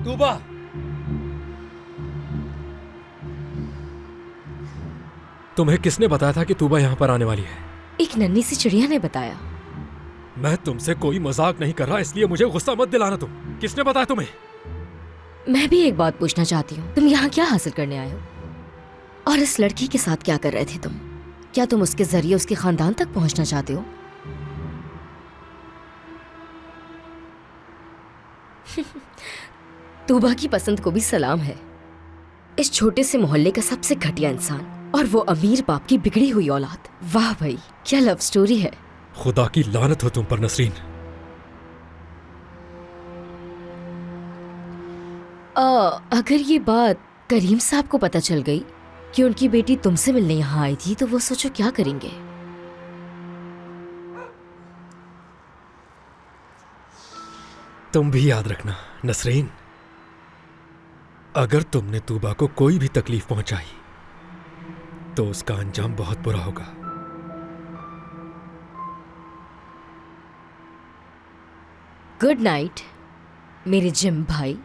तूबा, तुम्हें किसने बताया था कि तूबा यहाँ पर आने वाली है? एक नन्ही सी चिड़िया ने बताया। मैं तुमसे कोई मजाक नहीं कर रहा, इसलिए मुझे गुस्सा मत दिलाना। तुम किसने बताया तुम्हें? मैं भी एक बात पूछना चाहती हूँ, तुम यहाँ क्या हासिल करने आए हो? और इस लड़की के साथ क्या कर रहे थे तुम? क्या तुम उसके जरिए उसके खानदान तक पहुंचना चाहते हो? तूबा की पसंद को भी सलाम है। इस छोटे से मोहल्ले का सबसे घटिया इंसान, और वो अमीर बाप की बिगड़ी हुई औलाद। वाह भाई, क्या लव स्टोरी है। खुदा की लानत हो तुम पर नसरीन। अगर ये बात करीम साहब को पता चल गई कि उनकी बेटी तुमसे मिलने यहाँ आई थी, तो वो सोचो क्या करेंगे। तुम भी याद रखना नसरीन, अगर तुमने तूबा को कोई भी तकलीफ पहुंचाई तो उसका अंजाम बहुत बुरा होगा। गुड नाइट मेरे जिम भाई।